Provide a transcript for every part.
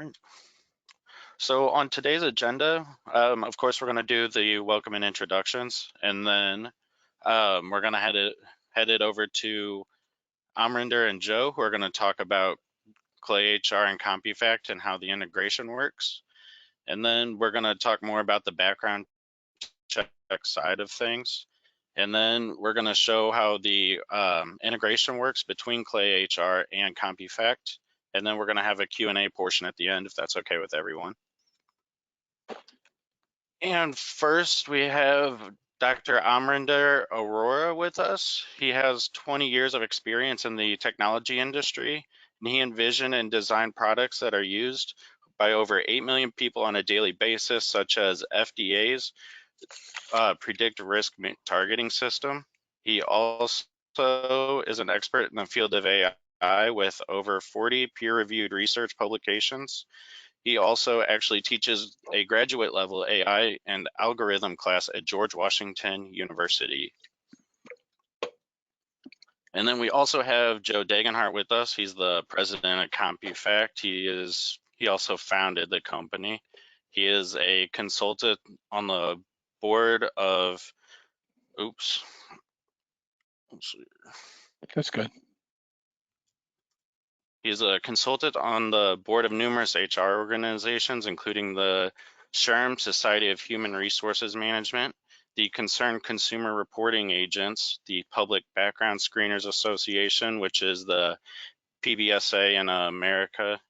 right. So on today's agenda, of course, we're going to do the welcome and introductions, and then we're going to head it over to Amrinder and Joe, who are going to talk about ClayHR and CompuFACT and how the integration works. And then we're going to talk more about the background check side of things. And then we're going to show how the integration works between ClayHR and CompuFACT. And then we're going to have a Q&A portion at the end, if that's okay with everyone. And first, we have Dr. Amrinder Arora with us. He has 20 years of experience in the technology industry, and he envisioned and designed products that are used by over 8 million people on a daily basis, such as FDA's predictive risk targeting system. He also is an expert in the field of AI with over 40 peer-reviewed research publications. He also actually teaches a graduate level AI and algorithm class at George Washington University. And then we also have Joe Degenhart with us. He's the president of CompuFACT. He also founded the company. He is a consultant on the board of, That's good. He's a consultant on the board of numerous HR organizations, including the SHRM, Society of Human Resources Management, the Concerned Consumer Reporting Agents, the Public Background Screeners Association, which is the PBSA in America,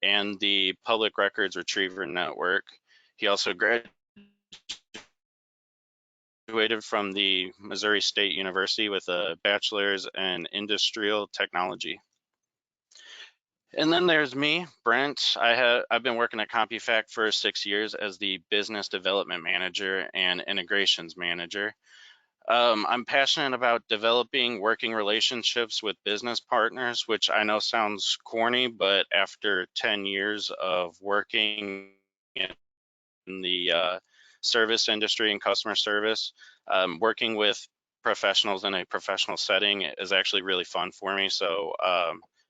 and the Public Records Retriever Network. He also graduated from the Missouri State University with a bachelor's in industrial technology. And then there's me, Brent. I've been working at CompuFACT for 6 years as the business development manager and integrations manager. I'm passionate about developing working relationships with business partners, which I know sounds corny, but after 10 years of working in the service industry and customer service, working with professionals in a professional setting is actually really fun for me. So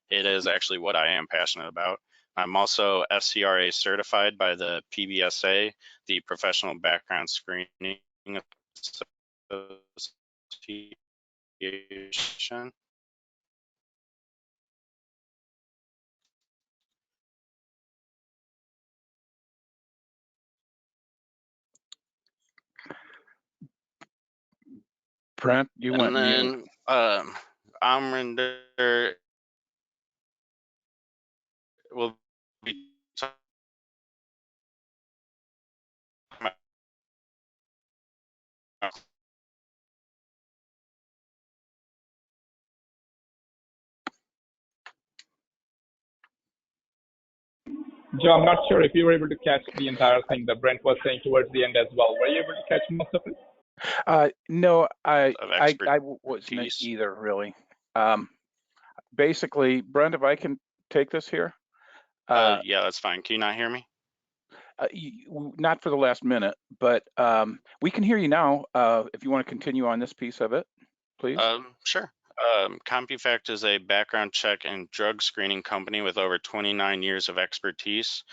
it is actually what I am passionate about. I'm also FCRA certified by the PBSA, the Professional Background Screening Association. Brent, you went mute. And then Amrinder will be talking about Joe, I'm not sure if you were able to catch the entire thing that Brent was saying towards the end as well. Were you able to catch most of it? No, I wasn't either, really. Basically, Brent, if I can take this here. Yeah, that's fine. Can you not hear me? Not for the last minute, but we can hear you now. If you want to continue on this piece of it, please. Sure. CompuFACT is a background check and drug screening company with over 29 years of expertise.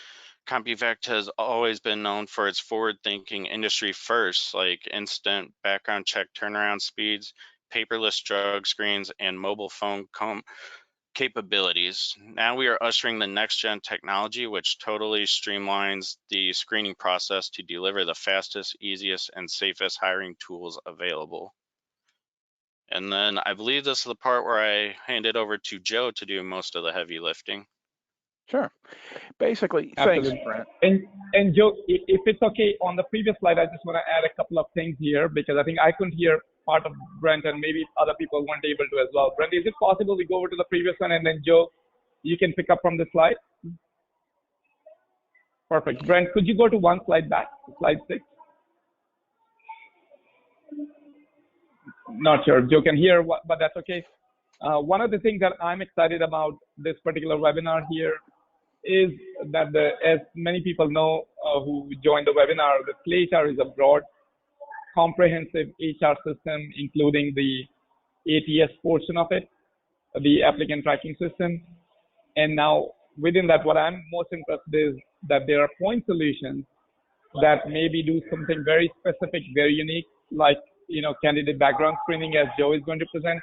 CompuFACT has always been known for its forward-thinking industry firsts, like instant background check turnaround speeds, paperless drug screens, and mobile phone capabilities. Now we are ushering the next-gen technology, which totally streamlines the screening process to deliver the fastest, easiest, and safest hiring tools available. And then I believe this is the part where I hand it over to Joe to do most of the heavy lifting. Sure. Basically, absolutely. Thanks, Brent. And Joe, if it's okay, on the previous slide, I just want to add a couple of things here because I think I couldn't hear part of Brent and maybe other people weren't able to as well. Brent, is it possible we go over to the previous one and then Joe, you can pick up from the slide? Perfect. Brent, could you go to one slide back, slide 6? Not sure if Joe can hear, but that's okay. One of the things that I'm excited about this particular webinar here is that as many people know who joined the webinar, the ClayHR is a broad, comprehensive HR system, including the ATS portion of it, the applicant tracking system, and now within that, what I'm most interested is that there are point solutions that maybe do something very specific, very unique, like candidate background screening, as Joe is going to present,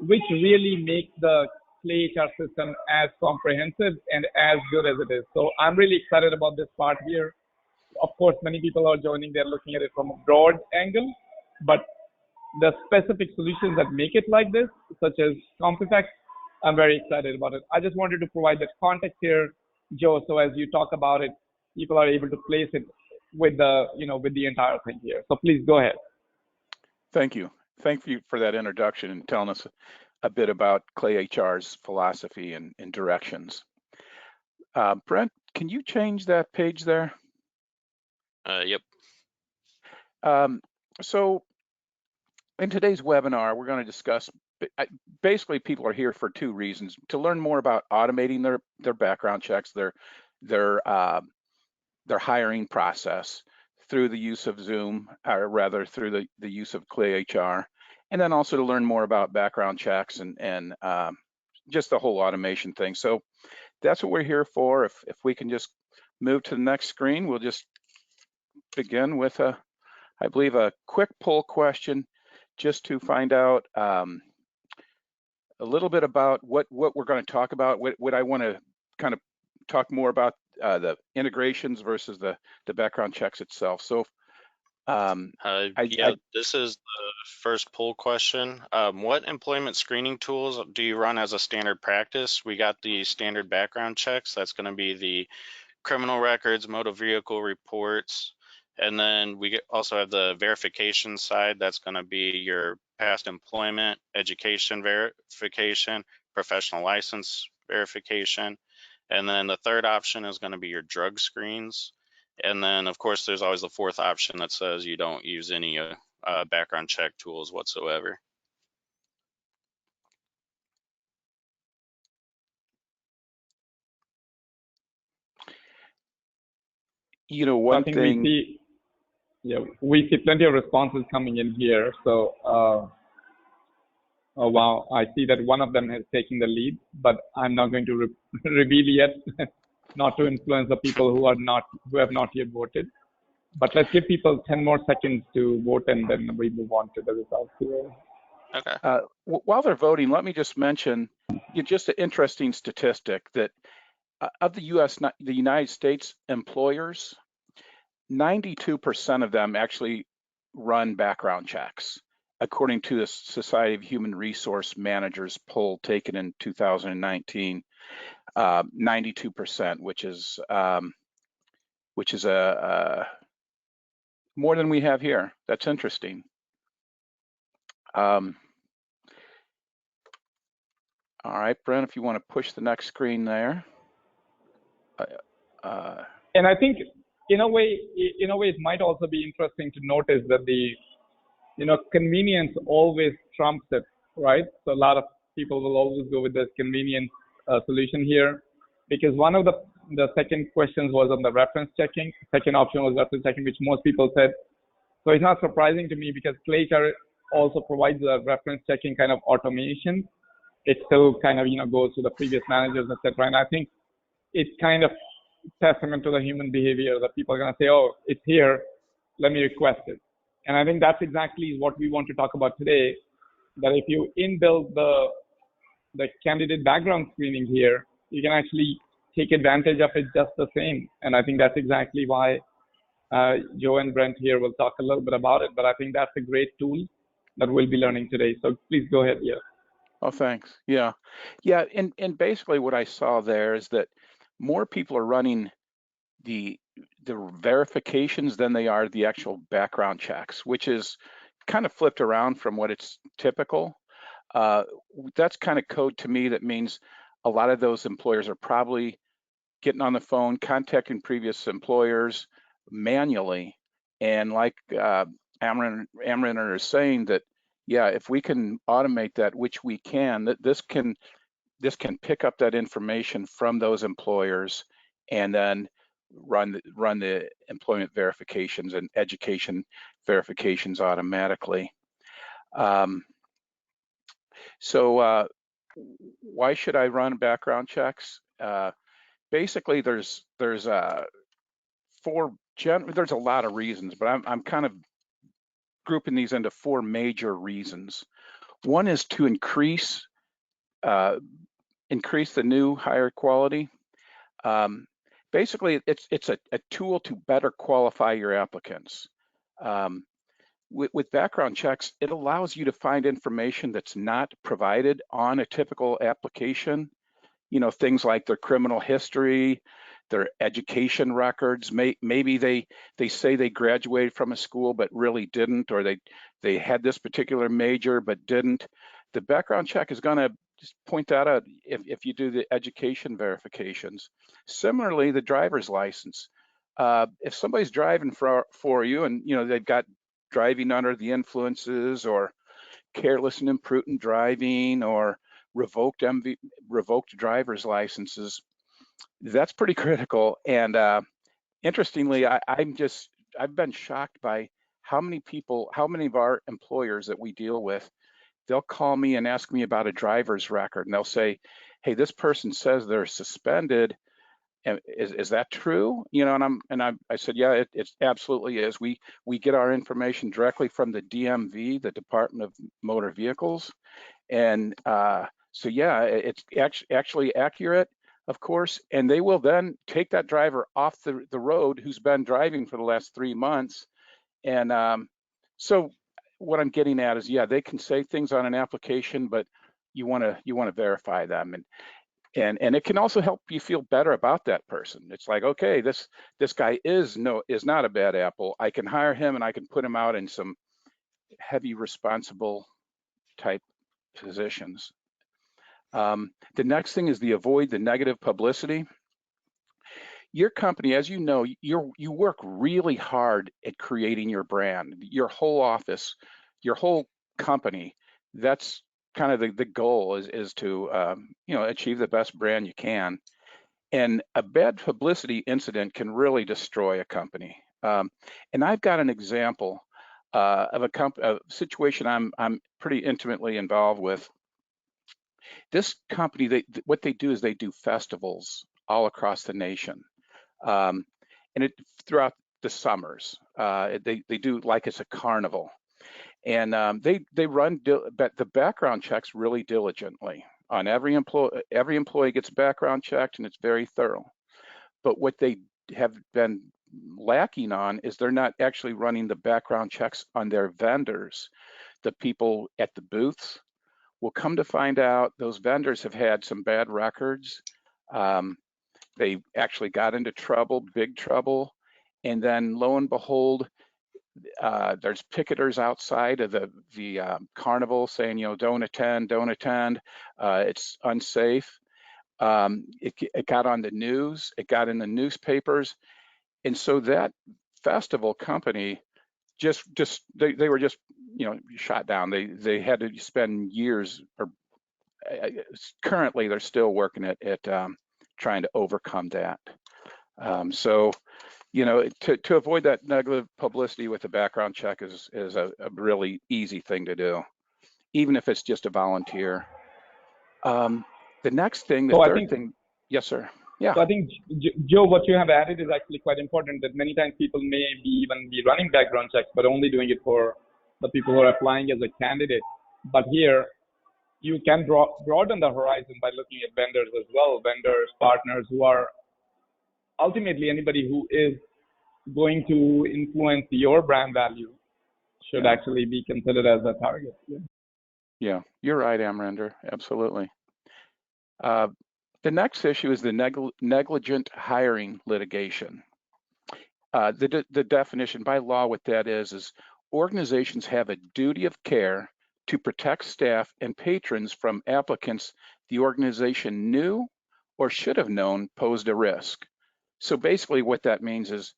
which really makes the ClayHR system as comprehensive and as good as it is. So I'm really excited about this part here. Of course, many people are joining, they're looking at it from a broad angle, but the specific solutions that make it like this, such as CompuFACT, I'm very excited about it. I just wanted to provide that context here, Joe, so as you talk about it, people are able to place it with the entire thing here. So please go ahead. Thank you. Thank you for that introduction and telling us a bit about ClayHR's philosophy and directions. Brent, can you change that page there? Yep. So in today's webinar, we're going to discuss, basically people are here for two reasons: to learn more about automating their background checks, their hiring process through the use of Zoom, or rather through the use of ClayHR, and then also to learn more about background checks and just the whole automation thing. So that's what we're here for. If we can just move to the next screen, we'll just begin with I believe a quick poll question, just to find out a little bit about what we're going to talk about. What I want to kind of talk more about the integrations versus the background checks itself. So this is the first poll question. What employment screening tools do you run as a standard practice? We got the standard background checks. That's going to be the criminal records, motor vehicle reports, and then we also have the verification side. That's going to be your past employment, education verification, professional license verification. And then the third option is going to be your drug screens. And then, of course, there's always the fourth option that says you don't use any background check tools whatsoever. One thing. We see plenty of responses coming in here. So, oh wow, I see that one of them has taken the lead, but I'm not going to reveal yet, not to influence the people who have not yet voted. But let's give people 10 more seconds to vote, and then we move on to the results here. Okay. While they're voting, let me just mention just an interesting statistic that of the United States employers, 92% of them actually run background checks, according to the Society of Human Resource Managers poll taken in 2019. 92%, which is more than we have here. That's interesting. All right, Brent, if you want to push the next screen there. And I think, in a way, it might also be interesting to notice that the, convenience always trumps it, right? So a lot of people will always go with this convenience solution here, because one of the second questions was on the reference checking. Second option was reference checking, which most people said. So it's not surprising to me, because ClayHR also provides a reference checking kind of automation. It still kind of, goes to the previous managers, etc. And I think it's kind of testament to the human behavior that people are going to say, oh, it's here, let me request it. And I think that's exactly what we want to talk about today, that if you inbuild the candidate background screening here, you can actually take advantage of it just the same. And I think that's exactly why Joe and Brent here will talk a little bit about it, but I think that's a great tool that we'll be learning today. So please go ahead. Yeah. Oh, thanks. Yeah. And basically what I saw there is that more people are running the verifications than they are the actual background checks, which is kind of flipped around from what it's typical. That's kind of code to me that means a lot of those employers are probably getting on the phone, contacting previous employers manually. And like Amriner is saying, that, yeah, if we can automate that, which we can, that this can pick up that information from those employers and then run the employment verifications and education verifications automatically. So why should I run background checks? basically there's there's a lot of reasons, but I'm kind of grouping these into four major reasons. One is to increase the new hire quality. Um, Basically, it's a tool to better qualify your applicants. Um, with background checks, it allows you to find information that's not provided on a typical application. You know, things like their criminal history, their education records. Maybe they say they graduated from a school but really didn't, or they had this particular major but didn't. The background check is going to just point that out if you do the education verifications. Similarly, the driver's license. If somebody's driving for you, and you know they've got driving under the influences, or careless and imprudent driving, or revoked driver's licenses, that's pretty critical. And interestingly, I've been shocked by how many of our employers that we deal with, they'll call me and ask me about a driver's record, and they'll say, "Hey, this person says they're suspended. And is that true?" You know, I said, "Yeah, it absolutely is. We get our information directly from the DMV, the Department of Motor Vehicles, and so yeah, it's actually accurate, of course. And they will then take that driver off the road who's been driving for the last 3 months. And so what I'm getting at is, yeah, they can say things on an application, but you want to verify them, and it can also help you feel better about that person. It's like, okay, this guy is not a bad apple. I can hire him and I can put him out in some heavy responsible type positions. The next thing is avoid the negative publicity. Your company, as you know, you work really hard at creating your brand. Your whole office, your whole company, that's kind of the goal is to achieve the best brand you can. And a bad publicity incident can really destroy a company. And I've got an example of a situation I'm pretty intimately involved with. This company, what they do is they do festivals all across the nation, and throughout the summers. They do like it's a carnival, and they run the background checks really diligently on every employee. Every employee gets background checked, and it's very thorough. But what they have been lacking on is they're not actually running the background checks on their vendors, the people at the booths. We'll come to find out those vendors have had some bad records. They actually got into trouble, big trouble, and then lo and behold, there's picketers outside of the carnival saying, don't attend, it's unsafe. It got on the news, it got in the newspapers, and so that festival company they were just shot down. They had to spend years, or currently they're still working at trying to overcome that. So to avoid that negative publicity with a background check is a really easy thing to do, even if it's just a volunteer. The next thing, the third thing, yes, sir. Yeah. So I think, Joe, what you have added is actually quite important, that many times people may even be running background checks, but only doing it for the people who are applying as a candidate. But here, you can broaden the horizon by looking at vendors as well, vendors, partners who are ultimately anybody who is going to influence your brand value should actually be considered as a target. Yeah, you're right, Amrinder, absolutely. The next issue is the negligent hiring litigation. The definition by law, what that is organizations have a duty of care to protect staff and patrons from applicants the organization knew or should have known posed a risk. So basically what that means is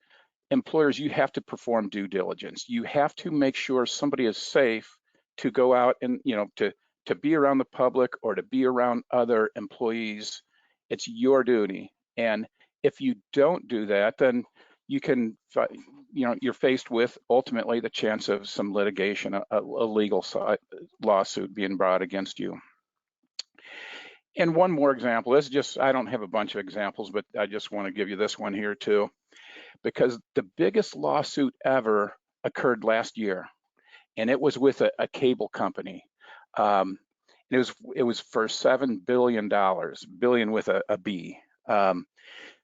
employers, you have to perform due diligence. You have to make sure somebody is safe to go out and, to be around the public or to be around other employees. It's your duty. And if you don't do that, then you can, you're faced with ultimately the chance of some litigation, a legal lawsuit being brought against you. And one more example, this is just, I don't have a bunch of examples, but I just want to give you this one here too, because the biggest lawsuit ever occurred last year, and it was with a cable company. It was for $7 billion, billion with a B.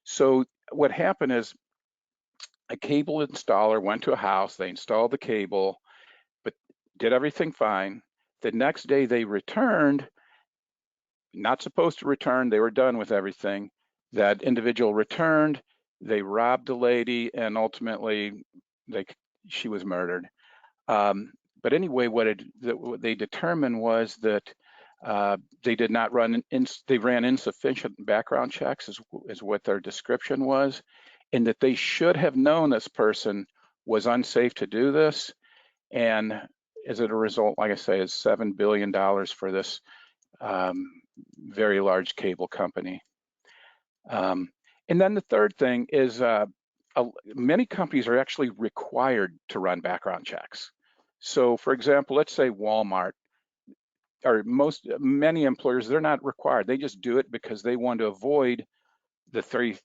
So what happened is a cable installer went to a house, they installed the cable, but did everything fine. The next day they returned, not supposed to return, they were done with everything. That individual returned, they robbed the lady, and ultimately she was murdered. But anyway, what they determined was that they did not they ran insufficient background checks, is what their description was, and that they should have known this person was unsafe to do this. And as a result, like I say, is $7 billion for this very large cable company. And then the third thing is many companies are actually required to run background checks. So for example, let's say Walmart, or many employers, they're not required. They just do it because they want to avoid the 3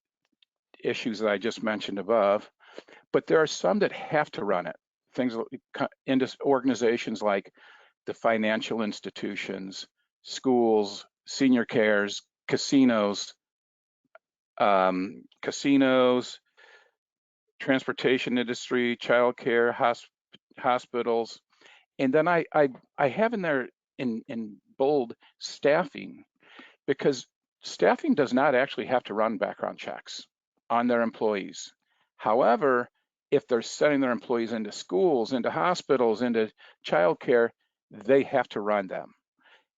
issues that I just mentioned above. But there are some that have to run it. Things into organizations like the financial institutions, schools, senior cares, casinos, transportation industry, childcare, hospitals. And then I have in there in bold staffing, because staffing does not actually have to run background checks on their employees. However, if they're sending their employees into schools, into hospitals, into childcare, they have to run them.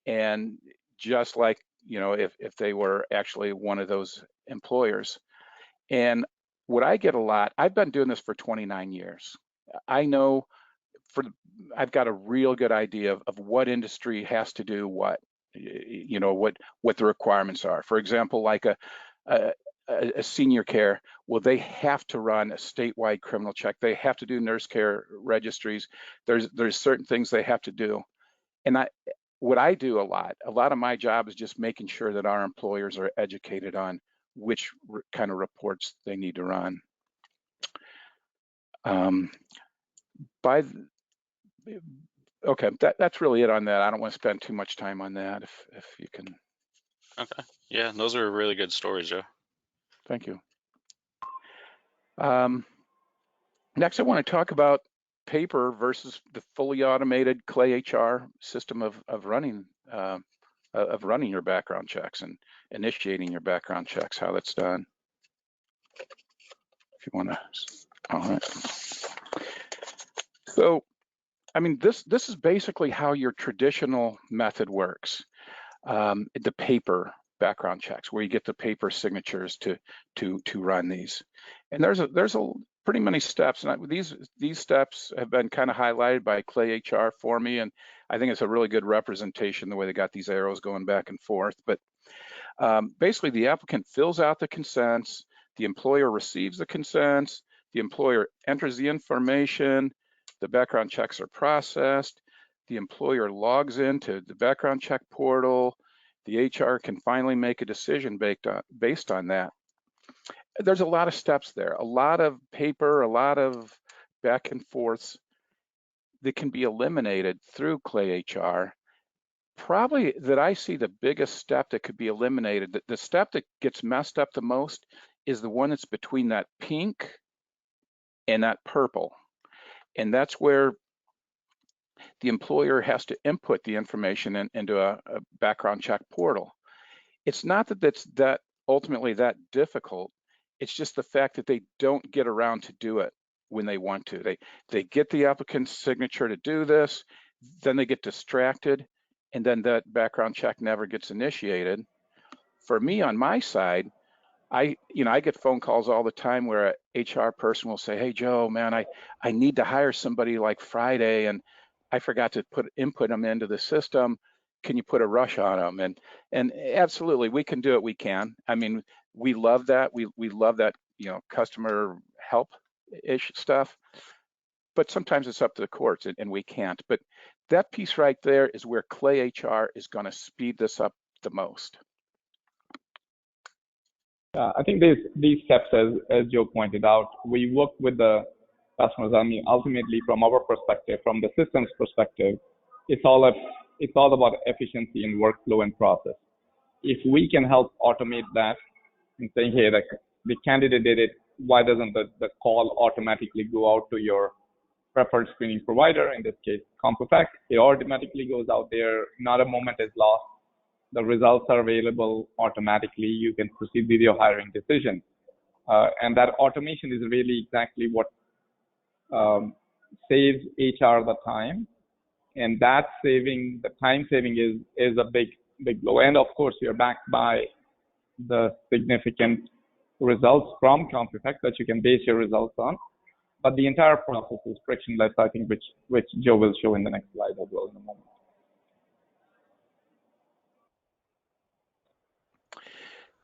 And just like, if they were actually one of those employers. And what I get a lot, I've been doing this for 29 years. I know I've got a real good idea of what industry has to do what, what the requirements are. For example, like a senior care, well, they have to run a statewide criminal check. They have to do nurse care registries. There's certain things they have to do. And what I do a lot of my job is just making sure that our employers are educated on which kind of reports they need to run. Okay, that's really it on that. I don't want to spend too much time on that. If you can. Okay. Yeah, those are really good stories, Joe. Thank you. Next, I want to talk about paper versus the fully automated ClayHR system of running your background checks and initiating your background checks, how that's done. If you want to, all right. So, I mean, this is basically how your traditional method works. The paper background checks, where you get the paper signatures to run these, and there's a pretty many steps, and these steps have been kind of highlighted by ClayHR for me, and I think it's a really good representation the way they got these arrows going back and forth. But basically, the applicant fills out the consents, the employer receives the consents, the employer enters the information, the background checks are processed, the employer logs into the background check portal, the HR can finally make a decision based on that. There's a lot of steps there, a lot of paper, a lot of back and forths that can be eliminated through ClayHR. Probably that I see the biggest step that could be eliminated, the step that gets messed up the most is the one that's between that pink and that purple. And that's where the employer has to input the information into a background check portal. It's not that that's ultimately that difficult. It's just the fact that they don't get around to do it when they want to. They get the applicant's signature to do this, then they get distracted, and then that background check never gets initiated. For me, on my side, I get phone calls all the time where a HR person will say, "Hey Joe, man, I need to hire somebody like Friday, and I forgot to input them into the system. Can you put a rush on them?" And absolutely, we can do it. We can. I mean, we love that. We love that, customer help-ish stuff. But sometimes it's up to the courts, and we can't. But that piece right there is where ClayHR is going to speed this up the most. I think these steps, as Joe pointed out, we work with the customers. I mean, ultimately, from our perspective, from the system's perspective, it's all about efficiency in workflow and process. If we can help automate that and saying, hey, the candidate did it, why doesn't the call automatically go out to your preferred screening provider, in this case, CompuFACT? It automatically goes out there, not a moment is lost. The results are available automatically. You can proceed with your hiring decision. And that automation is really exactly what saves HR the time. And that the time saving is a big blow. And of course, you're backed by the significant results from CompuFACT that you can base your results on. But the entire process is frictionless, I think, which Joe will show in the next slide as well in a moment.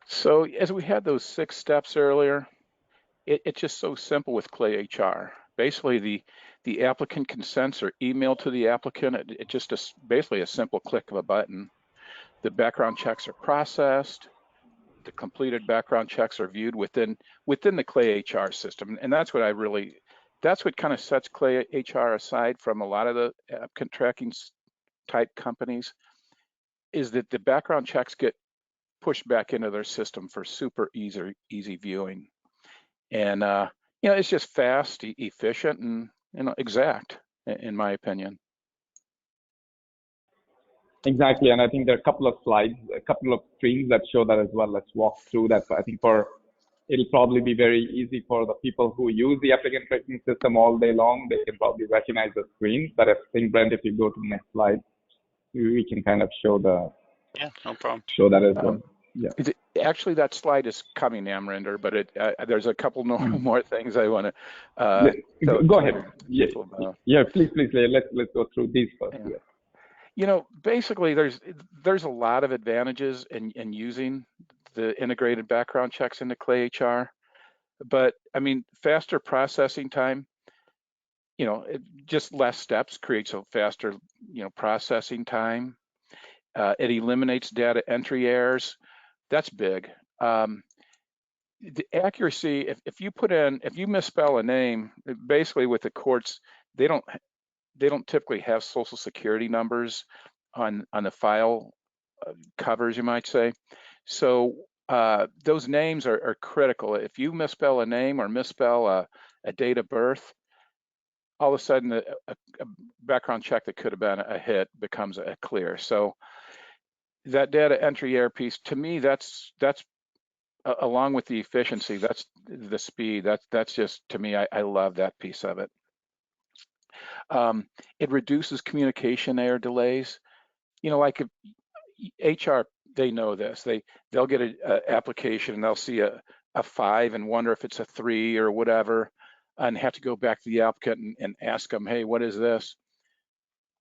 So as we had those 6 steps earlier, it's just so simple with ClayHR. Basically, the applicant consents are emailed to the applicant. It just is basically a simple click of a button. The background checks are processed. The completed background checks are viewed within the ClayHR system, and that's what kind of sets ClayHR aside from a lot of the applicant tracking type companies, is that the background checks get pushed back into their system for super easy viewing. And it's just fast, efficient, and exact, in my opinion. Exactly, and I think there are a couple of slides, a couple of screens that show that as well. Let's walk through that. I think it'll probably be very easy for the people who use the applicant tracking system all day long. They can probably recognize the screen. But I think, Brent, if you go to the next slide, we can kind of show Yeah, no problem. Show that as well. Yeah. Actually, that slide is coming, Amrinder, but there's a couple more things I want to. Go ahead. Yeah, please. Let's go through these first. Yeah. Basically, there's a lot of advantages in using the integrated background checks into ClayHR, but I mean, faster processing time. Just less steps creates a faster, processing time. It eliminates data entry errors. That's big. The accuracy, if you misspell a name, basically with the courts, they don't typically have social security numbers on the file covers, you might say. So those names are critical. If you misspell a name or misspell a date of birth, all of a sudden a background check that could have been a hit becomes a clear. So that data entry error piece, to me, that's along with the efficiency, that's the speed. That's just, to me, I love that piece of it. It reduces communication error delays. Like if HR, they know this. They'll get an application and they'll see a 5 and wonder if it's a 3 or whatever, and have to go back to the applicant and ask them, hey, what is this?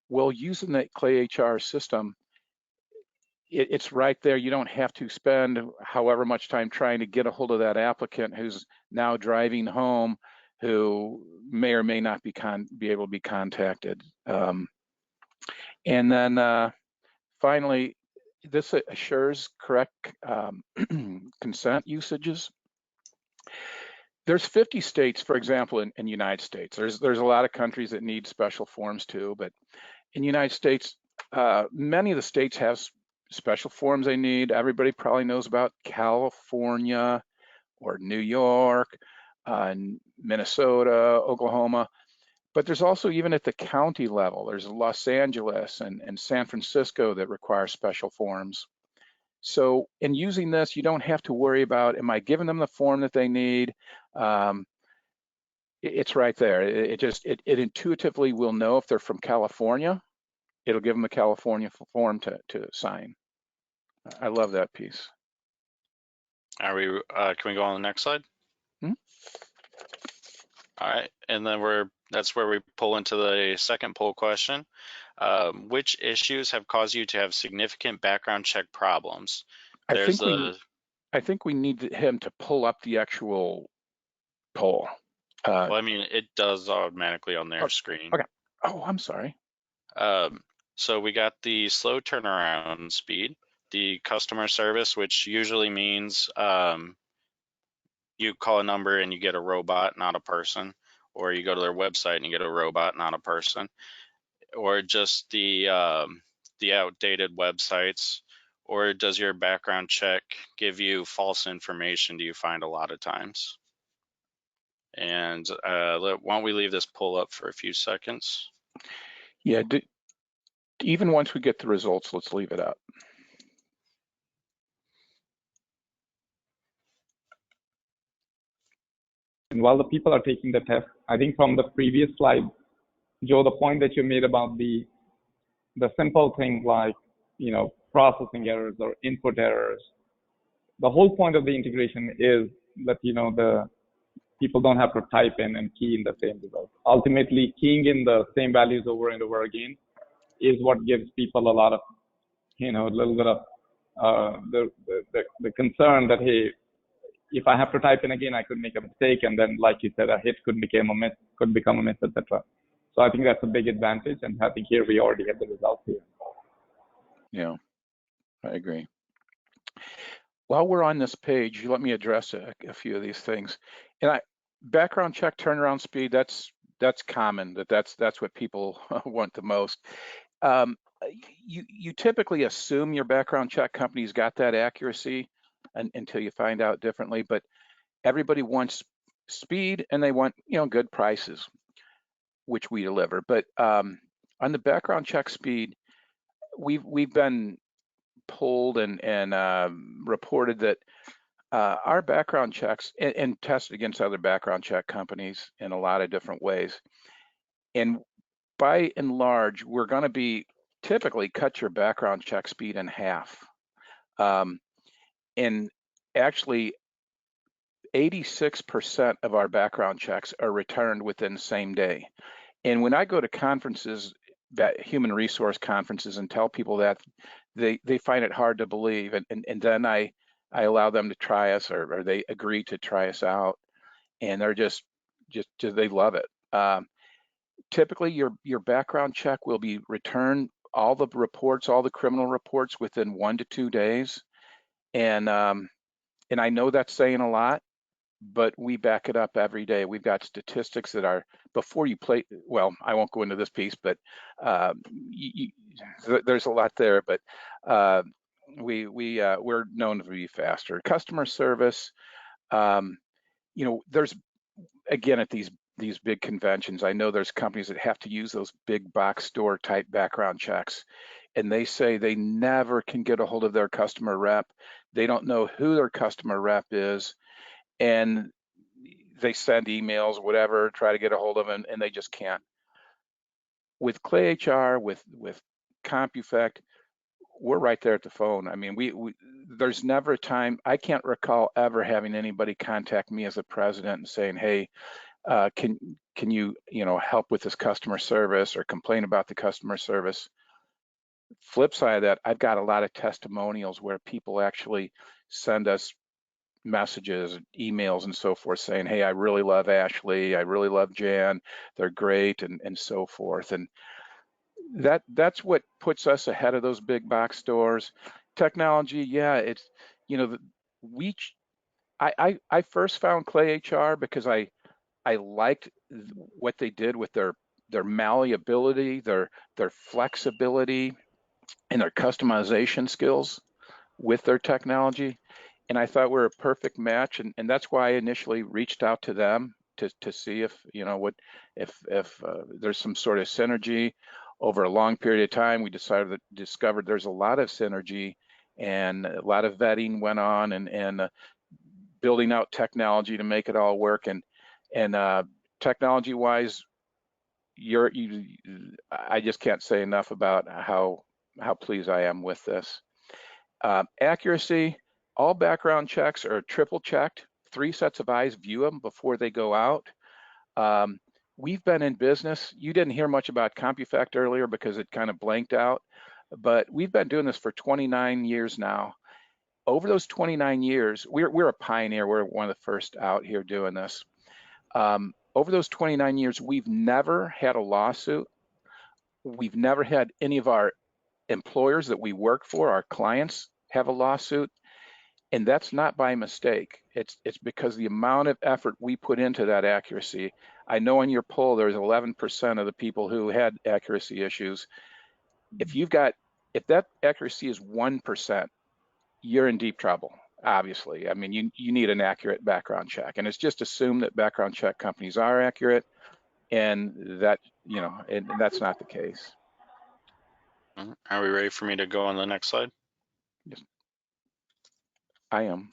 Well, using the ClayHR system, it's right there. You don't have to spend however much time trying to get a hold of that applicant who's now driving home, who may or may not be able to be contacted. And then finally, this assures correct consent usages. There's 50 states, for example, in the United States. There's a lot of countries that need special forms too, but in the United States, many of the states have special forms they need. Everybody probably knows about California or New York, Minnesota, Oklahoma, but there's also, even at the county level, there's Los Angeles and San Francisco that require special forms. So in using this, you don't have to worry about, am I giving them the form that they need? It's right there. It intuitively will know if they're from California. It'll give them a California form to sign. I love that piece. Can we go on the next slide? Hmm? All right, and then that's where we pull into the second poll question. Which issues have caused you to have significant background check problems? I think we need him to pull up the actual poll. Well, I mean, it does automatically on their screen. Okay. Oh, I'm sorry. So we got the slow turnaround speed, the customer service, which usually means you call a number and you get a robot, not a person, or you go to their website and you get a robot, not a person, or just the outdated websites, or does your background check give you false information? Do you find a lot of times? And why don't we leave this poll up for a few seconds? Yeah, even once we get the results, let's leave it up. And while the people are taking the test, I think from the previous slide, Joe, the point that you made about the simple things like, processing errors or input errors, the whole point of the integration is that, the people don't have to type in and key in the same result. Ultimately, keying in the same values over and over again is what gives people a lot of, a little bit of the concern that, hey, if I have to type in again, I could make a mistake, and then, like you said, a hit could become a miss, etc. So I think that's a big advantage, and I think here we already have the results here. Yeah, I agree. While we're on this page, let me address a few of these things. And background check turnaround speed, that's common. That's what people want the most. You typically assume your background check company's got that accuracy until you find out differently. But everybody wants speed and they want good prices, which we deliver. But on the background check speed, we've been pulled and reported that our background checks and tested against other background check companies in a lot of different ways. And by and large, we're going to be typically cut your background check speed in half. And actually, 86% of our background checks are returned within the same day. And when I go to conferences, that human resource conferences, and tell people that, they find it hard to believe. And then I allow them to try us, or they agree to try us out, and they're just they love it. Typically, your background check will be returned, all the reports, all the criminal reports, within 1 to 2 days. And I know that's saying a lot, but we back it up every day. We've got statistics that are, before you play, well, I won't go into this piece, but there's a lot there, but we're known to be faster. Customer service, there's, again, at these big conventions, I know there's companies that have to use those big box store type background checks, and they say they never can get a hold of their customer rep. They don't know who their customer rep is, and they send emails, whatever, try to get a hold of them, and they just can't. With ClayHR, with CompuFACT, we're right there at the phone. I mean, there's never a time, I can't recall ever having anybody contact me as a president and saying, hey, can you help with this customer service or complain about the customer service. Flip side of that, I've got a lot of testimonials where people actually send us messages, emails, and so forth, saying, hey, I really love Ashley, I really love Jan, they're great, and so forth. And that's what puts us ahead of those big box stores. Technology, yeah, it's, I first found ClayHR because I liked what they did with their malleability, their flexibility, and their customization skills with their technology. And I thought we're a perfect match, and that's why I initially reached out to them to see if if there's some sort of synergy. Over a long period of time, we discovered there's a lot of synergy, and a lot of vetting went on, and building out technology to make it all work. And technology-wise, I just can't say enough about how pleased I am with this. Accuracy, all background checks are triple checked. 3 sets of eyes view them before they go out. We've been in business. You didn't hear much about CompuFACT earlier because it kind of blanked out, but we've been doing this for 29 years now. Over those 29 years, we're a pioneer. We're one of the first out here doing this. Over those 29 years, we've never had a lawsuit. We've never had any of our employers that we work for, our clients, have a lawsuit. And that's not by mistake. It's because the amount of effort we put into that accuracy. I know in your poll, there's 11% of the people who had accuracy issues. If that accuracy is 1%, you're in deep trouble, obviously. I mean, you need an accurate background check. And it's just assumed that background check companies are accurate, and that, and that's not the case. Are we ready for me to go on the next slide? Yes. I am.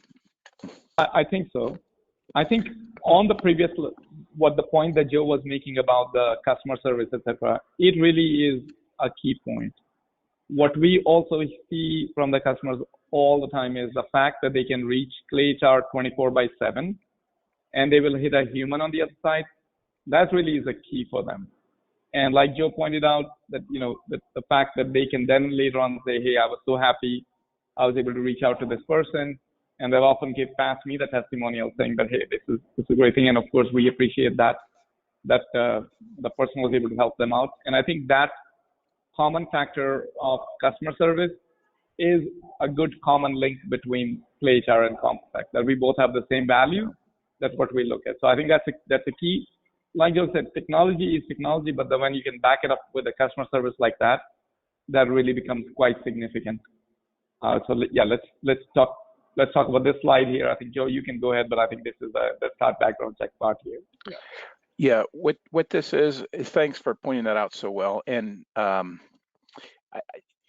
I think so. I think on the previous, what the point that Joe was making about the customer service, etc., it really is a key point. What we also see from the customers all the time is the fact that they can reach ClayHR 24/7, and they will hit a human on the other side. That really is a key for them. And like Joe pointed out, that the fact that they can then later on say, hey, I was so happy I was able to reach out to this person, and they'll often pass me the testimonial saying that, hey, this is a great thing, and of course we appreciate that the person was able to help them out. And I think that common factor of customer service is a good common link between ClayHR and CompuFACT, that we both have the same value. That's what we look at. So I think that's a key. Like Joe said, technology is technology, but then when you can back it up with a customer service like that, that really becomes quite significant. So yeah, let's talk about this slide here. I think Joe, you can go ahead, but I think this is the start background check part here. Yeah, what this is, thanks for pointing that out so well. And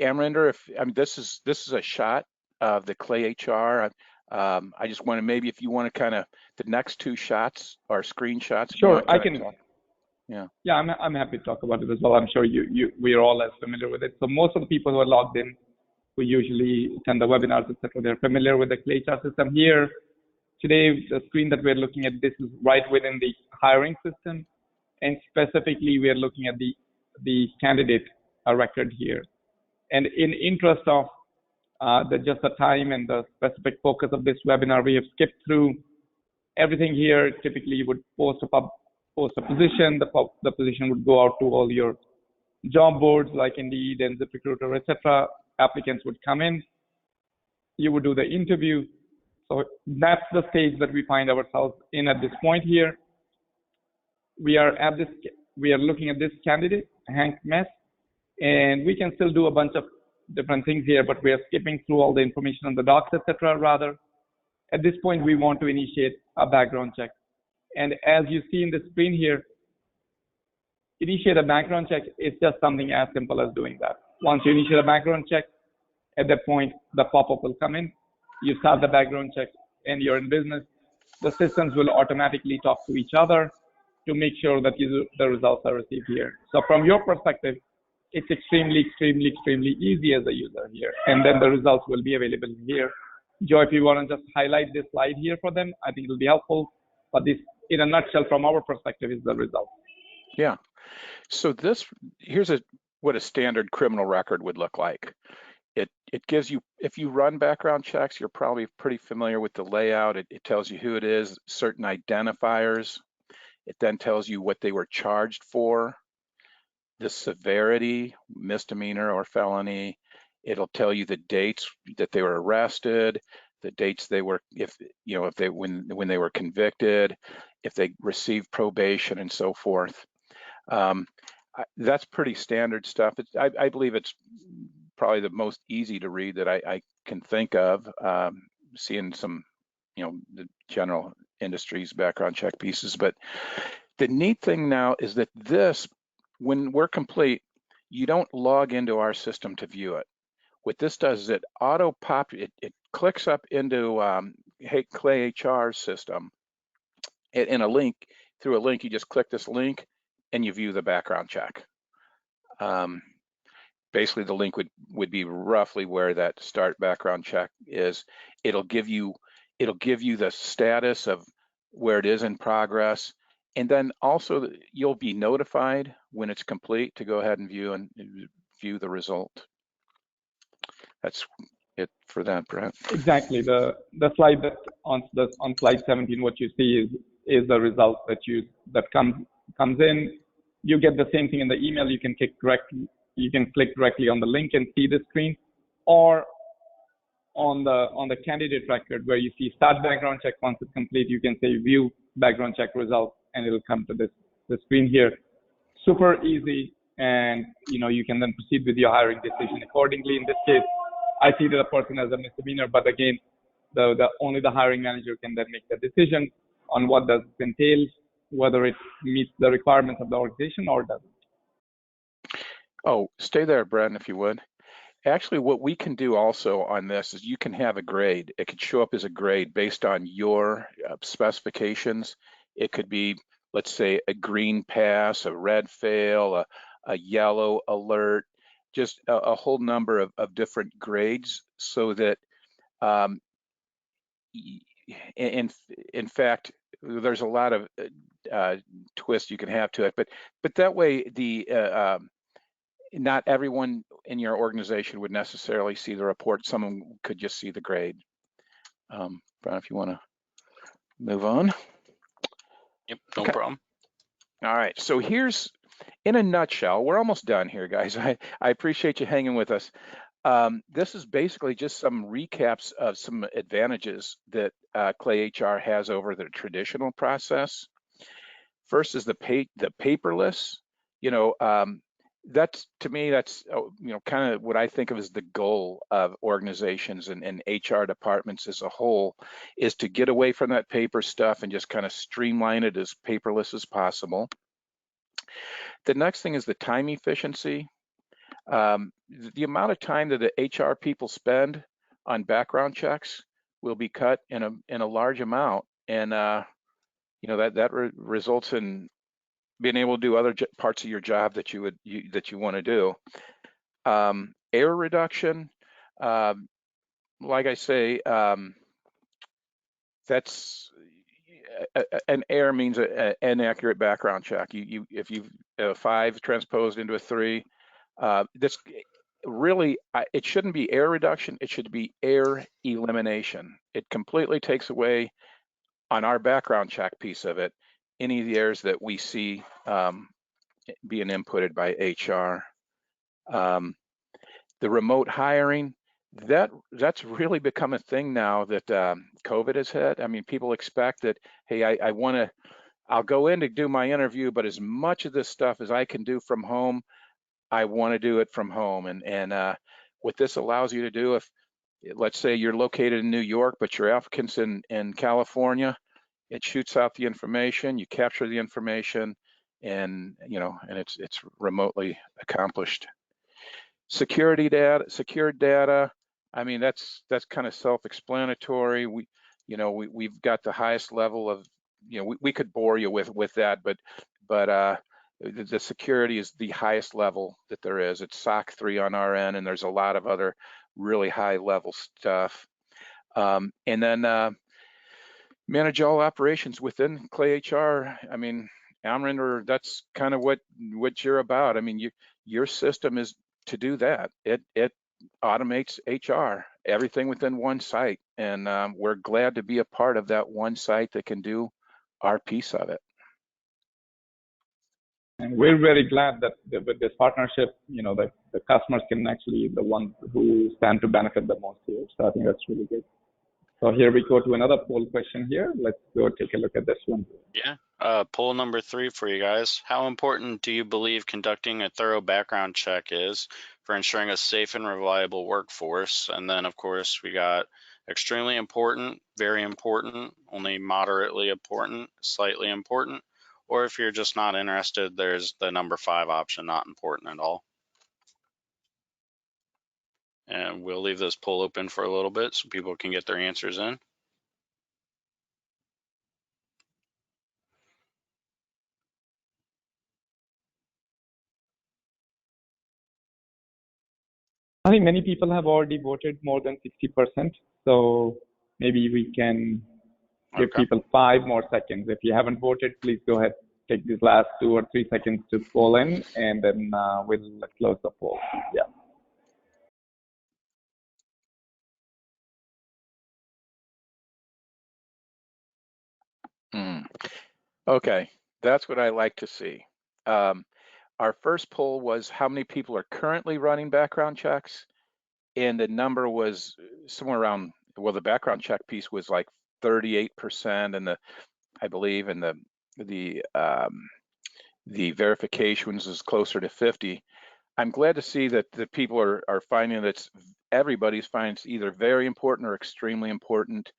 Amrinder, this is a shot of the ClayHR. I just want to, maybe if you want to kind of, the next two shots are screenshots. Sure, I can. Yeah. Yeah, I'm happy to talk about it as well. I'm sure we are all as familiar with it. So most of the people who are logged in, who usually attend the webinars, etc., they're familiar with the ClayHR system. Here today, the screen that we're looking at, this is right within the hiring system, and specifically we are looking at the candidate record here. And in interest of just the time and the specific focus of this webinar, we have skipped through everything here. Typically, you would post a position. The position would go out to all your job boards like Indeed and ZipRecruiter, etc. Applicants would come in. You would do the interview. So that's the stage that we find ourselves in at this point here. We are looking at this candidate, Hank Mess, and we can still do a bunch of different things here, but we are skipping through all the information on the docs, etc. Rather, at this point, we want to initiate a background check. And as you see in the screen here, initiate a background check is just something as simple as doing that. Once you initiate a background check, at that point, the pop-up will come in. You start the background check, and you're in business. The systems will automatically talk to each other to make sure that the results are received here. So from your perspective, it's extremely easy as a user here. And then the results will be available here. Joe, if you want to just highlight this slide here for them, I think it'll be helpful. But this, in a nutshell, from our perspective, is the result. Yeah. So here's what a standard criminal record would look like. It gives you, if you run background checks, you're probably pretty familiar with the layout. It tells you who it is, certain identifiers. It then tells you what they were charged for, the severity, misdemeanor or felony. It'll tell you the dates that they were arrested, the dates they were, when they were convicted, if they received probation, and so forth. That's pretty standard stuff. I believe it's probably the most easy to read that I can think of, seeing some, the general industries background check pieces. But the neat thing now is that this, when we're complete, you don't log into our system to view it. What this does is it it clicks up into ClayHR system in a link. Through a link, you just click this link and you view the background check. Basically, the link would be roughly where that start background check is. It'll give you the status of where it is in progress, and then also you'll be notified when it's complete to go ahead and view the result. That's it for that, Brett. Exactly. The slide that on slide 17, what you see is the result that comes in. You get the same thing in the email. You can click directly on the link and see the screen, or on the candidate record where you see start background check. Once it's complete, you can say view background check results, and it'll come to this screen here. Super easy, and you can then proceed with your hiring decision accordingly. In this case, I see that a person as a misdemeanor, but again, only the hiring manager can then make the decision on what does it entail, whether it meets the requirements of the organization or doesn't. Oh, stay there, Brent, if you would. Actually, what we can do also on this is you can have a grade. It could show up as a grade based on your specifications. It could be, let's say, a green pass, a red fail, a yellow alert, just a whole number of different grades, so that in fact, there's a lot of twists you can have to it, but that way not everyone in your organization would necessarily see the report. Someone could just see the grade. Brian, if you want to move on. Yep, no problem. All right, so here's, in a nutshell, we're almost done here, guys. I appreciate you hanging with us. This is basically just some recaps of some advantages that ClayHR has over the traditional process. First is the paperless. That's, to me, that's kind of what I think of as the goal of organizations and HR departments as a whole, is to get away from that paper stuff and just kind of streamline it as paperless as possible. The next thing is the time efficiency. The amount of time that the HR people spend on background checks will be cut in a large amount, and that results in being able to do other parts of your job that you want to do. Error reduction, like I say, that's an error means an inaccurate background check. If you've 5 transposed into a 3, this really, it shouldn't be error reduction. It should be error elimination. It completely takes away, on our background check piece of it, any of the errors that we see being inputted by HR. The remote hiring, that's really become a thing now that COVID has hit. I mean, people expect that, hey, I'll go in to do my interview, but as much of this stuff as I can do from home, I want to do it from home. And what this allows you to do, if let's say you're located in New York, but your applicant's in California, it shoots out the information, you capture the information, and it's remotely accomplished. Secured data. I mean, that's kind of self-explanatory. We've got the highest level of, we could bore you with that, but the security is the highest level that there is. It's SOC 3 on our end, and there's a lot of other really high level stuff. And then manage all operations within ClayHR. I mean, Amrinder, that's kind of what you're about. I mean, your system is to do that. It automates HR, everything within one site, and we're glad to be a part of that one site that can do our piece of it. And we're very glad that with this partnership, the customers can actually be the ones who stand to benefit the most here. So I think that's really good. So here we go to another poll question here. Let's go take a look at this one. Yeah, poll number 3 for you guys. How important do you believe conducting a thorough background check is for ensuring a safe and reliable workforce? And then, of course, we got extremely important, very important, only moderately important, slightly important, or if you're just not interested, there's the number 5 option, not important at all. And we'll leave this poll open for a little bit so people can get their answers in. I think many people have already voted, more than 60%. So maybe we can give people 5 more seconds. If you haven't voted, please go ahead, take these last 2 or 3 seconds to poll in, and then we'll close the poll. Yeah. Okay, that's what I like to see. Our first poll was how many people are currently running background checks. and the number was somewhere around, well, the background check piece was like 38%, and I believe, and the verifications is closer to 50. I'm glad to see that the people are finding that everybody's finding it's either very important or extremely important.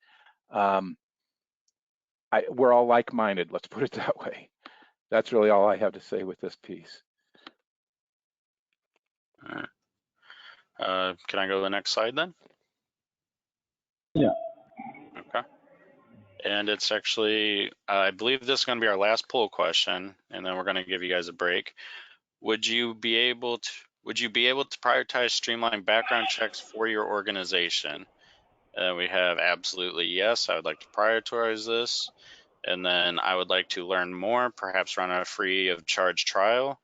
We're all like-minded, let's put it that way. That's really all I have to say with this piece. All right. Can I go to the next slide then? Yeah. Okay. And it's actually, I believe this is going to be our last poll question, and then we're going to give you guys a break. Would you be able to prioritize streamlined background checks for your organization? We have absolutely yes. I would like to prioritize this. And then I would like to learn more, perhaps run a free of charge trial.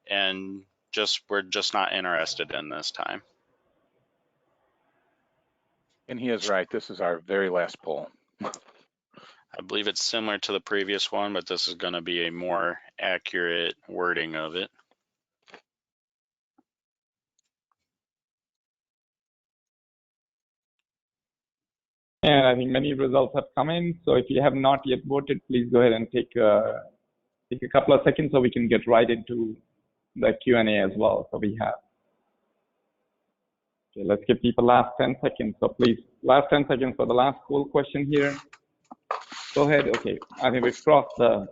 And we're just not interested in this time. And he is right. This is our very last poll. I believe it's similar to the previous one, but this is going to be a more accurate wording of it. And I think many results have come in. So if you have not yet voted, please go ahead and take a couple of seconds so we can get right into the Q&A as well. So we have. Okay, let's give people last 10 seconds. So please, last 10 seconds for the last poll question here. Go ahead. Okay, I think we've crossed the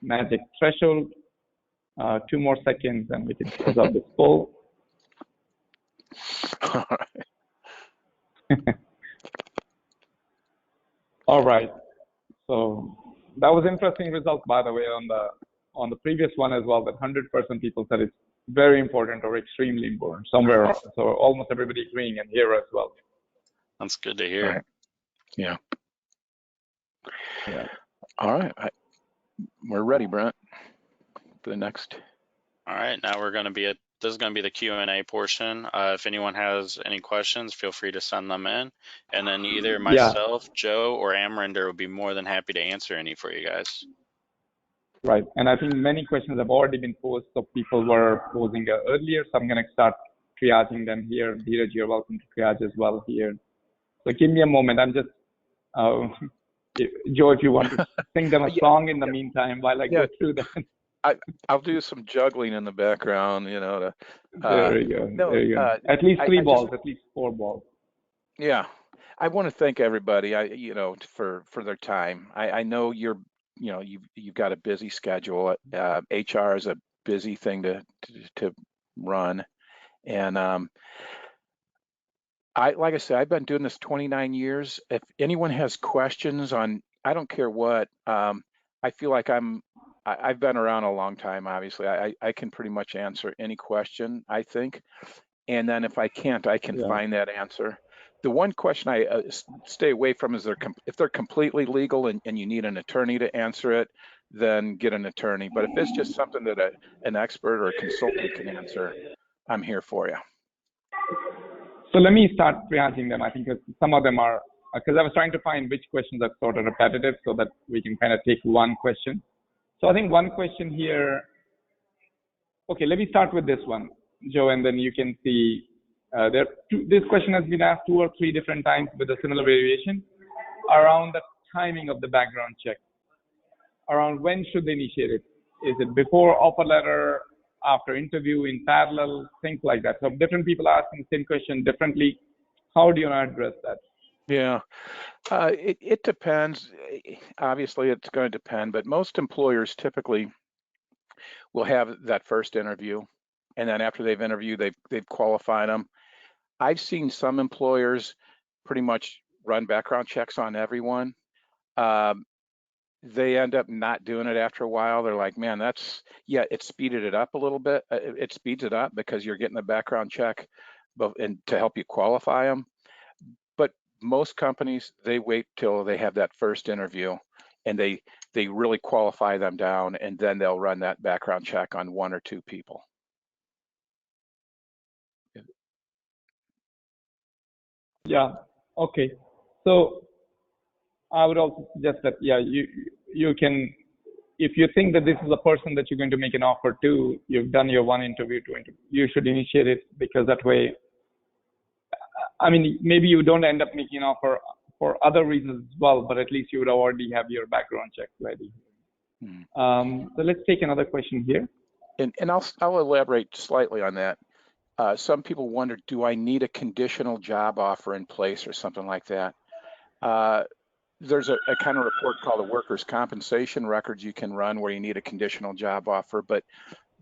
magic threshold. 2 more seconds and we can close out this poll. All right. All right. So that was interesting results, by the way, on the previous one as well. That 100% people said it's very important or extremely important somewhere. So almost everybody agreeing, and here as well. That's good to hear. Right. Yeah. Yeah. All right. We're ready, Brent, for the next. All right. Now we're going to be this is going to be the Q&A portion. If anyone has any questions, feel free to send them in. And then either myself, Joe, or Amrinder will be more than happy to answer any for you guys. Right. And I think many questions have already been posed, so people were posing earlier. So I'm going to start triaging them here. Dheeraj, you're welcome to triage as well here. So give me a moment. I'm just, Joe, if you want to sing them a song in the meantime while I go through them. I'll do some juggling in the background, you know. There you go. No, there you go. At least 3 balls, at least 4 balls. Yeah, I want to thank everybody, for their time. I know you've got a busy schedule. HR is a busy thing to run, and like I said, I've been doing this 29 years. If anyone has questions on, I don't care what, I feel like I've been around a long time, obviously. I can pretty much answer any question, I think. And then if I can't, I can find that answer. The one question I stay away from is if they're completely legal and you need an attorney to answer it, then get an attorney. But if it's just something that an expert or a consultant can answer, I'm here for you. So let me start triaging them. I think some of them are, because I was trying to find which questions are sort of repetitive so that we can kind of take one question. So I think one question here, okay, let me start with this one, Joe, and then you can see this question has been asked 2 or 3 different times with a similar variation around the timing of the background check, around when should they initiate it. Is it before offer letter, after interview, in parallel, things like that. So different people are asking the same question differently. How do you address that? Yeah, it depends. Obviously, it's going to depend, but most employers typically will have that first interview, and then after they've interviewed, they've qualified them. I've seen some employers pretty much run background checks on everyone. They end up not doing it after a while. They're like, man, it speeded it up a little bit. It speeds it up because you're getting a background check and to help you qualify them. But most companies, they wait till they have that first interview and they really qualify them down, and then they'll run that background check on 1 or 2 people. Yeah. Okay. So I would also suggest that, you can, if you think that this is a person that you're going to make an offer to, you've done your 1 interview, 2 interview, you should initiate it, because that way I mean, maybe you don't end up making an offer for other reasons as well, but at least you would already have your background check ready. So let's take another question here. And I'll elaborate slightly on that. Some people wonder, do I need a conditional job offer in place or something like that? There's a kind of report called a workers' compensation records you can run where you need a conditional job offer, but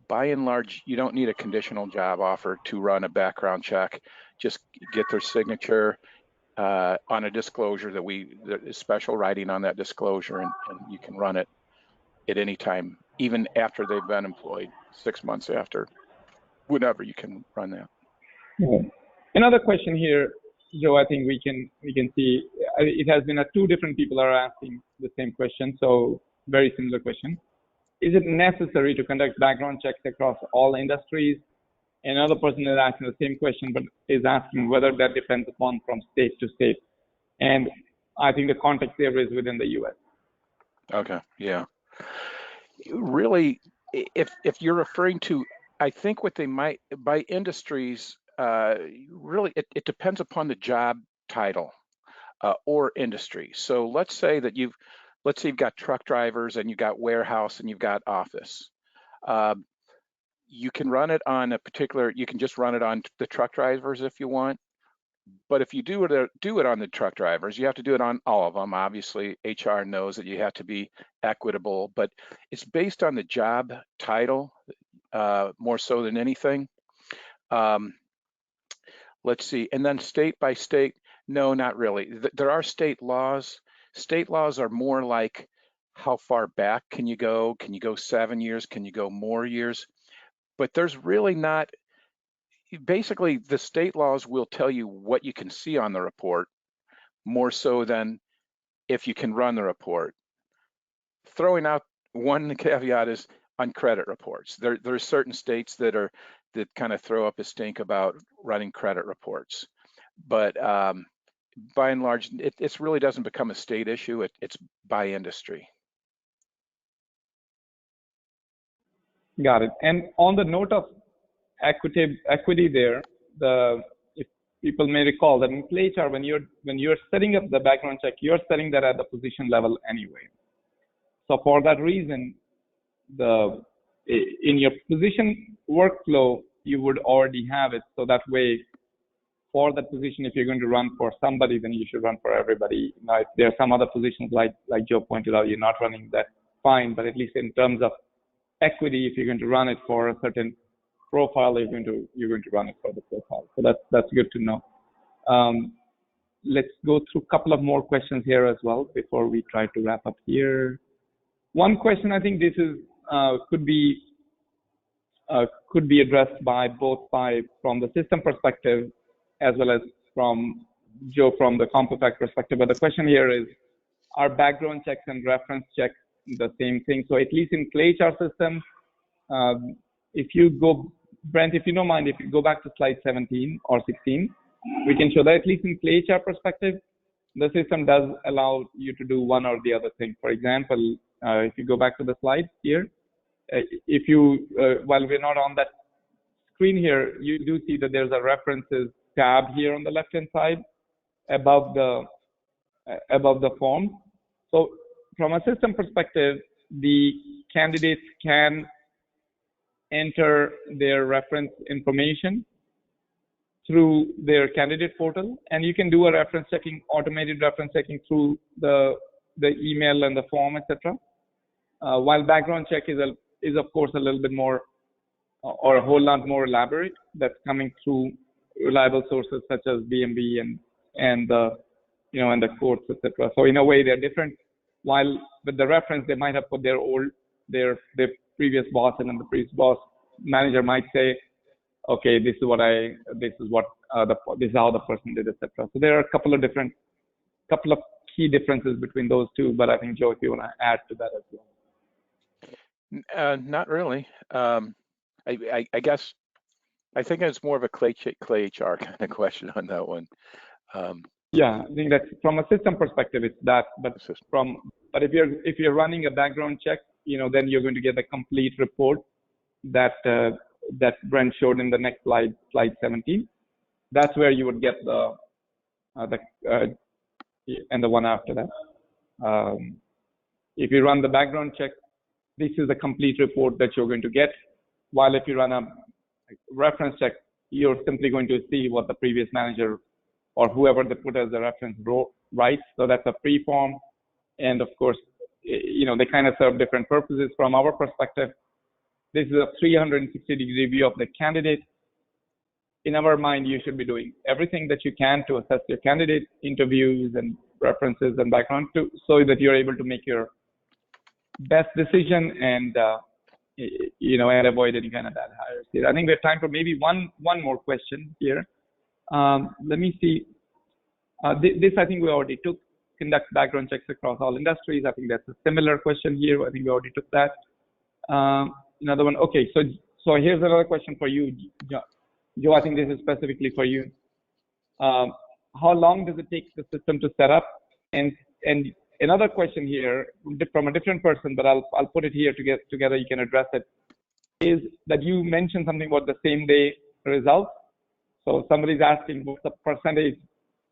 by and large, you don't need a conditional job offer to run a background check. Just get their signature on a disclosure that is special writing on that disclosure, and you can run it at any time, even after they've been employed, 6 months after, whenever you can run that. Another question here, Joe, I think we can see it has been 2 different people are asking the same question, so very similar question. Is it necessary to conduct background checks across all industries? Another person is asking the same question, but is asking whether that depends upon from state to state. And I think the context there is within the U.S. Okay, yeah. Really, if you're referring to, I think what they might, by industries, really, it depends upon the job title or industry. So let's say you've got truck drivers and you've got warehouse and you've got office. You can run it on you can just run it on the truck drivers if you want. But if you do it on the truck drivers, you have to do it on all of them. Obviously, HR knows that you have to be equitable, but it's based on the job title more so than anything. Let's see, and then state by state, no, not really. There are state laws. State laws are more like how far back can you go? Can you go 7 years? Can you go more years? But there's really not. Basically, the state laws will tell you what you can see on the report more so than if you can run the report. Throwing out one caveat is on credit reports. There are certain states that kind of throw up a stink about running credit reports, but by and large, it really doesn't become a state issue. It's by industry. Got it. And on the note of equity there, if people may recall that in ClayHR, when you're setting up the background check, you're setting that at the position level anyway. So for that reason, in your position workflow, you would already have it. So that way, for that position, if you're going to run for somebody, then you should run for everybody. Now, if there are some other positions like Joe pointed out, you're not running that, fine. But at least in terms of equity, if you're going to run it for a certain profile, you're going to run it for the profile. So that's good to know. Let's go through a couple of more questions here as well before we try to wrap up here. One question, I think this is could be addressed from the system perspective as well as from Joe from the CompuFACT perspective. But the question here is, are background checks and reference checks the same thing? So at least in ClayHR system, if you go, Brent, if you don't mind, if you go back to slide 17 or 16, we can show that at least in ClayHR perspective, the system does allow you to do one or the other thing. For example, if you go back to the slide here, if you, while we're not on that screen here, you do see that there's a references tab here on the left-hand side above the form. So from a system perspective, the candidates can enter their reference information through their candidate portal, and you can do a reference checking, automated reference checking through the email and the form, etc. While background check is of course a little bit more or a whole lot more elaborate. That's coming through reliable sources such as BMB and the and the courts, etc. So in a way they're different. While with the reference they might have put their previous boss, and then the previous boss manager might say, okay, this is how the person did, etc. So there are a couple of key differences between those two. But I think Joe, if you want to add to that as well. Not really. I guess I think it's more of a ClayHR kind of question on that one. Yeah, I think that from a system perspective, it's that. But if you're running a background check, then you're going to get a complete report that Brent showed in the next slide 17. That's where you would get and the one after that. If you run the background check, this is a complete report that you're going to get. While if you run a reference check, you're simply going to see what the previous manager or whoever they put as a reference writes. So that's a free form. And of course, they kind of serve different purposes. From our perspective, this is a 360-degree view of the candidate. In our mind, you should be doing everything that you can to assess your candidate, interviews and references and background, so that you're able to make your best decision and and avoid any kind of bad hires here. I think we have time for maybe one more question here. Let me see. This I think we already took. Conduct background checks across all industries. I think that's a similar question here. I think we already took that. Another one. Okay, so here's another question for you, Joe. I think this is specifically for you. How long does it take the system to set up? And another question here from a different person, but I'll put it here together. You can address it. Is that you mentioned something about the same day results? So somebody's asking what's the percentage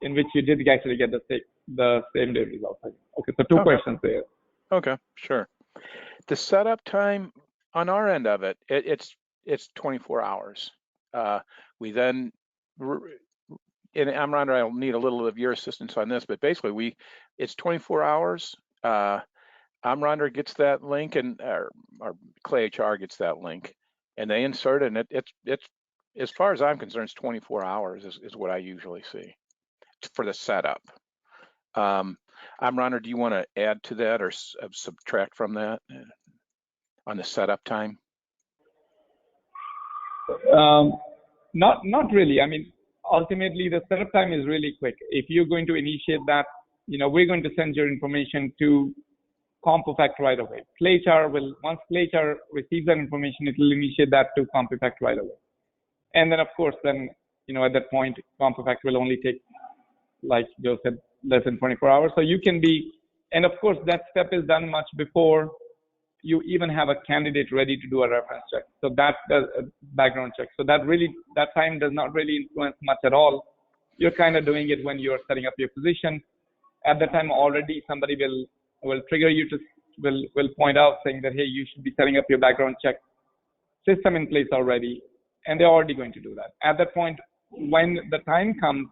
in which you did actually get the same day results. Okay, so two questions there. Okay, sure. The setup time on our end of it, it's 24 hours. We then, and Amran, I'll need a little of your assistance on this, but basically it's 24 hours. Amran gets that link, and our ClayHR gets that link, and they insert it, and it's as far as I'm concerned, it's 24 hours is what I usually see for the setup. Amran, do you want to add to that or subtract from that on the setup time? Not really. I mean, ultimately, the setup time is really quick. If you're going to initiate that, we're going to send your information to CompuFACT right away. ClayHR once ClayHR receives that information, it will initiate that to CompuFACT right away. And then, of course, at that point, CompuFACT will only take, like Joe said, less than 24 hours. So you can and of course, that step is done much before you even have a candidate ready to do a reference check. So that does a background check. So that time does not really influence much at all. You're kind of doing it when you're setting up your position. At that time already, somebody will trigger you will point out saying that, hey, you should be setting up your background check system in place already. And they're already going to do that. At that point, when the time comes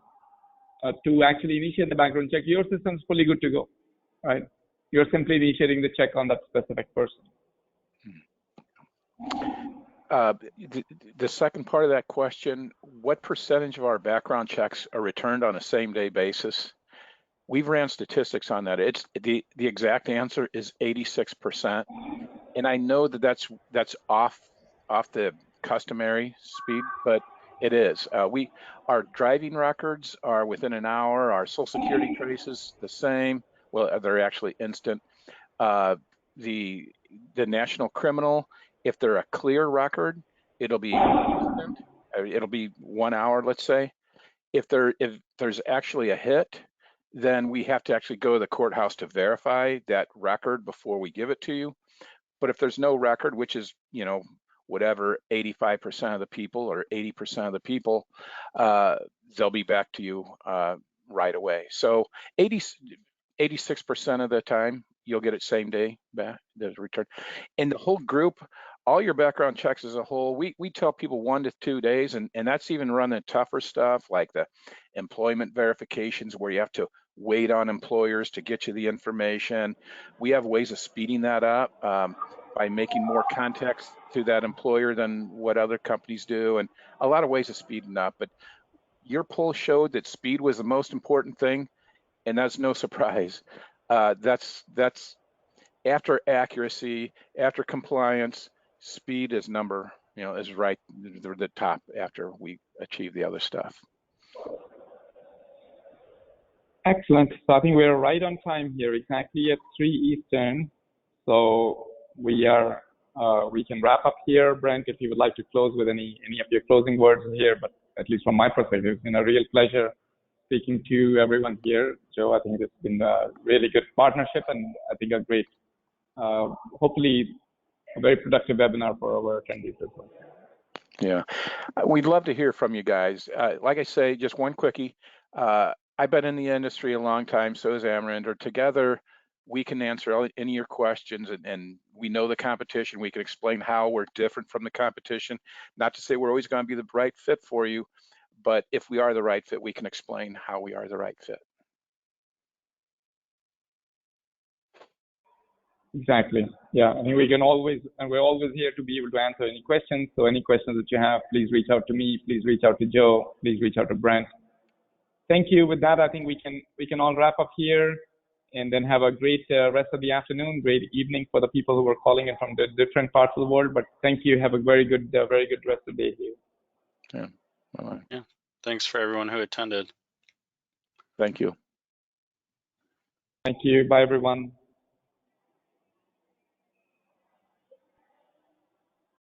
to actually initiate the background check, your system's fully good to go, right? You're simply initiating the check on that specific person. The second part of that question, what percentage of our background checks are returned on a same-day basis? We've ran statistics on that. It's the exact answer is 86%, and I know that's off the customary speed, but it is. Our driving records are within an hour. Our Social Security traces the same. Well, they're actually instant. The national criminal, if they're a clear record, it'll be instant. It'll be 1 hour, let's say. If there's actually a hit, then we have to actually go to the courthouse to verify that record before we give it to you. But if there's no record, which is, whatever, 85% of the people or 80% of the people, they'll be back to you right away. So 86% of the time, you'll get it same day back, the return. And the whole group, all your background checks as a whole, we tell people 1 to 2 days, and that's even running tougher stuff like the employment verifications where you have to wait on employers to get you the information. We have ways of speeding that up by making more contacts to that employer than what other companies do, and a lot of ways of speeding up. But your poll showed that speed was the most important thing, and that's no surprise. That's after accuracy, after compliance, speed is is right the top after we achieve the other stuff. Excellent. So I think we're right on time here, exactly at 3 Eastern. So we can wrap up here. Brent, if you would like to close with any of your closing words here, but at least from my perspective, it's been a real pleasure speaking to everyone here. Joe, I think it's been a really good partnership, and I think a great, hopefully a very productive webinar for our attendees as well. Yeah, we'd love to hear from you guys. Like I say, just one quickie. I've been in the industry a long time, so is Amarinder. Together, we can answer any of your questions, and we know the competition. We can explain how we're different from the competition. Not to say we're always going to be the right fit for you, but if we are the right fit, we can explain how we are the right fit. Exactly. Yeah, I think we can always, and we're always here to be able to answer any questions. So any questions that you have, please reach out to me. Please reach out to Joe. Please reach out to Brent. Thank you. With that, I think we can all wrap up here, and then have a great rest of the afternoon, great evening for the people who are calling in from the different parts of the world. But thank you. Have a very good rest of the day here. Yeah. Bye-bye. Yeah. Thanks for everyone who attended. Thank you. Thank you. Bye, everyone.